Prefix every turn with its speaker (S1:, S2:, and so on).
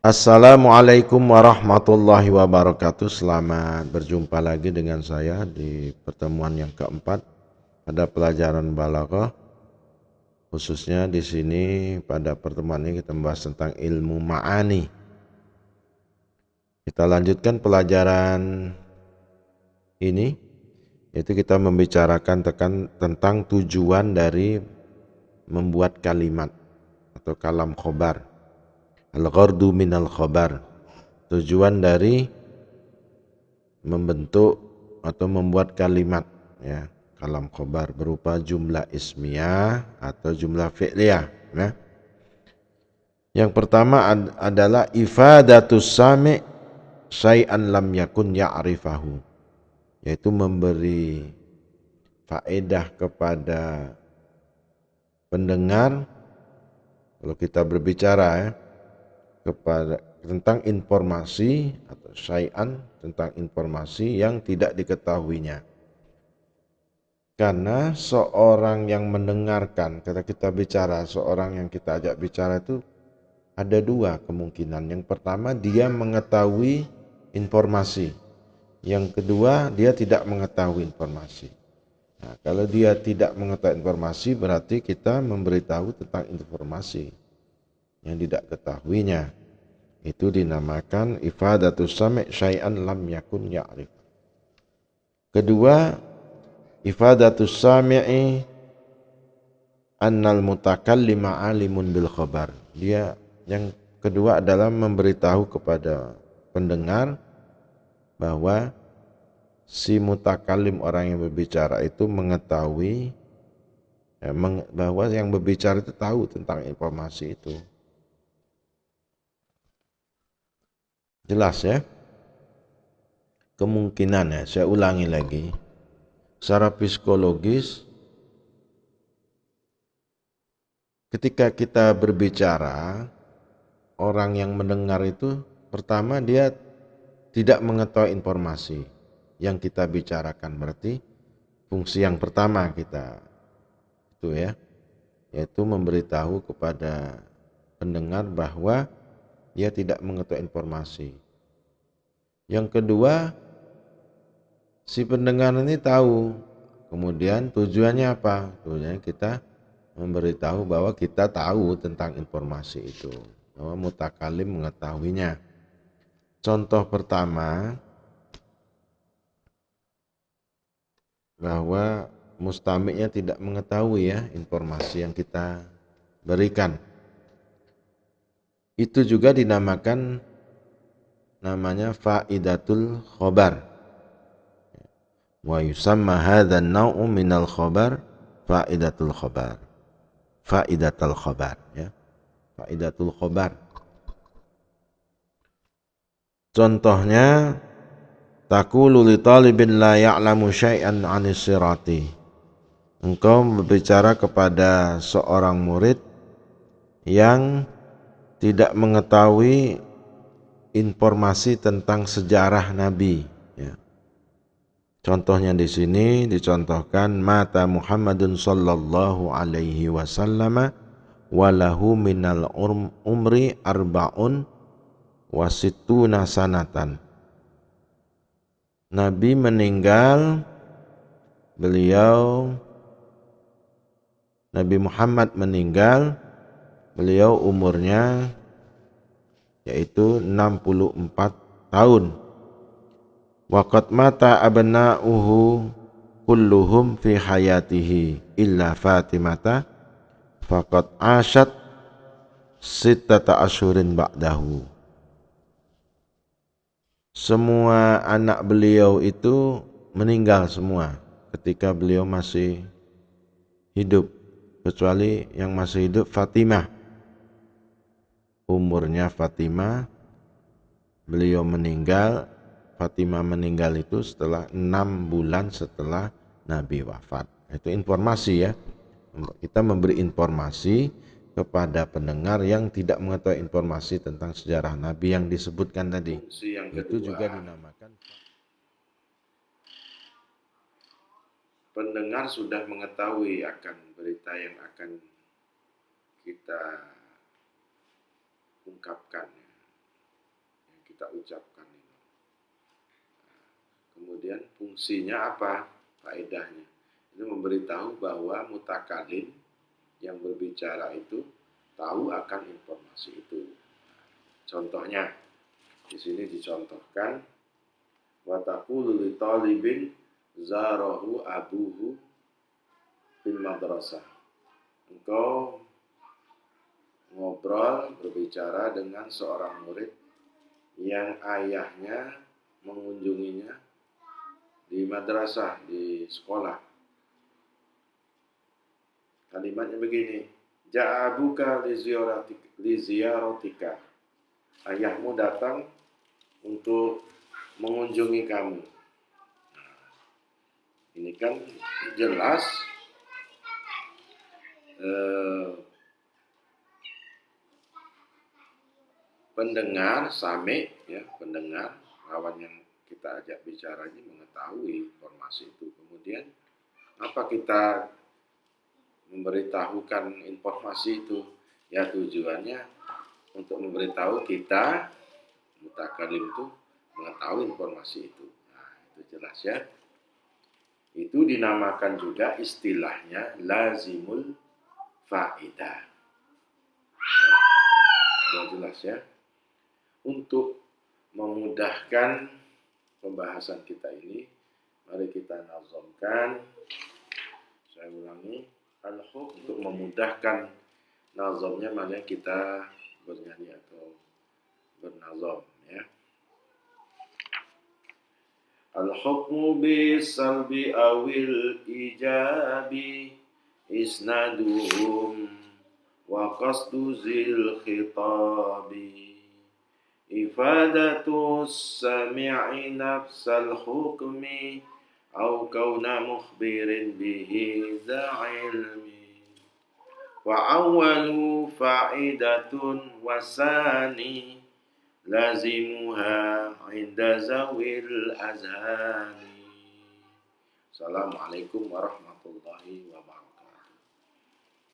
S1: Assalamualaikum warahmatullahi wabarakatuh. Selamat berjumpa lagi dengan saya di pertemuan yang keempat pada pelajaran balaghah. Khususnya di sini pada pertemuan ini kita membahas tentang ilmu ma'ani. Kita lanjutkan pelajaran ini, yaitu kita membicarakan tentang tujuan dari membuat kalimat atau kalam khobar. Al-ghardu minal khobar. Tujuan dari membentuk atau membuat kalimat, ya, kalam khobar berupa jumlah ismiyah atau jumlah fi'liyah, ya. Yang pertama adalah ifadatus sami' syai'an lam yakun ya'rifahu, yaitu memberi faedah kepada pendengar. Kalau kita berbicara, ya, kepada tentang informasi atau syai'an, tentang informasi yang tidak diketahuinya. Karena seorang yang mendengarkan, kata kita bicara, seorang yang kita ajak bicara itu ada dua kemungkinan. Yang pertama, dia mengetahui informasi. Yang kedua, dia tidak mengetahui informasi. Nah, kalau dia tidak mengetahui informasi, berarti kita memberitahu tentang informasi yang tidak ketahuinya. Itu dinamakan ifadatus sami' syai'an lam yakun ya'rif. Kedua, ifadatus sami'i annal mutakallima alimun bil khabar. Dia yang kedua adalah memberitahu kepada pendengar bahwa si mutakallim, orang yang berbicara itu mengetahui, ya, bahwa yang berbicara itu tahu tentang informasi itu. Jelas, ya? Kemungkinannya, saya ulangi lagi, secara psikologis ketika kita berbicara, orang yang mendengar itu pertama dia tidak mengetahui informasi yang kita bicarakan. Berarti fungsi yang pertama kita itu, ya, yaitu memberitahu kepada pendengar bahwa dia tidak mengetahui informasi. Yang kedua, si pendengar ini tahu. Kemudian tujuannya apa? Tujuannya kita memberitahu bahwa kita tahu tentang informasi itu, bahwa mutakalim mengetahuinya. Contoh pertama, bahwa mustami'nya tidak mengetahui, ya, informasi yang kita berikan. Itu juga dinamakan, namanya faidatul khobar. Wa yusamma hadzal naw'u minal khobar faidatul khobar. Faidatul khobar, ya. Faidatul khobar. Contohnya, taqulu li talibin la ya'lamu syai'an 'anis sirati. Engkau berbicara kepada seorang murid yang tidak mengetahui informasi tentang sejarah Nabi, ya. Contohnya di sini dicontohkan mata Muhammadun sallallahu alaihi wasallam walahu minal umri arba'un wasittuna sanatan. Nabi meninggal, Nabi Muhammad meninggal, beliau umurnya yaitu 64 tahun. Waqad mata abna'uhu kulluhum fi hayatihi illa Fatimata faqad asyat sittata asyhurin ba'dahu. Semua anak beliau itu meninggal semua ketika beliau masih hidup, kecuali yang masih hidup Fatimah. Umurnya Fatimah, beliau meninggal. Fatimah meninggal itu setelah 6 bulan setelah Nabi wafat. Itu informasi, ya. Kita memberi informasi kepada pendengar yang tidak mengetahui informasi tentang sejarah Nabi yang disebutkan tadi. Itu juga dinamakan pendengar sudah mengetahui akan berita yang akan kita ungkapkan. kita ucapkan ini. Kemudian fungsinya apa? Faedahnya. Itu memberitahu bahwa mutakalim yang berbicara itu tahu akan informasi itu. Contohnya, di sini dicontohkan wa taqulu li talibin zarahu abuhu fil madrasah. Engkau ngobrol, berbicara dengan seorang murid yang ayahnya mengunjunginya di madrasah, di sekolah. Kalimatnya begini, ja'abuka li ziyaratika. Ayahmu datang untuk mengunjungi kamu. Ini kan jelas pendengar sami, ya, pendengar lawan yang kita ajak bicara ini mengetahui informasi itu. Kemudian apa kita memberitahukan informasi itu? Ya, tujuannya untuk memberitahu kita mutakalim itu mengetahui informasi itu. Nah, itu jelas ya. Itu dinamakan juga istilahnya lazimul faedah. Sudah jelas ya. Untuk memudahkan pembahasan kita ini, mari kita nazamkan. Saya ulangi, al-hukm. Untuk memudahkan nazamnya, mari kita bernyanyi atau bernazam ya. Al-hukmu bisalbi awil ijabi isnaduhum wa qasdu zil khitabi ifadatu sami'i nafsal hukmi au kauna mukhbirin bihi za'ilmi wa awwalu fa'idatun wasani lazimuha inda zawil azhani. Assalamualaikum warahmatullahi wabarakatuh.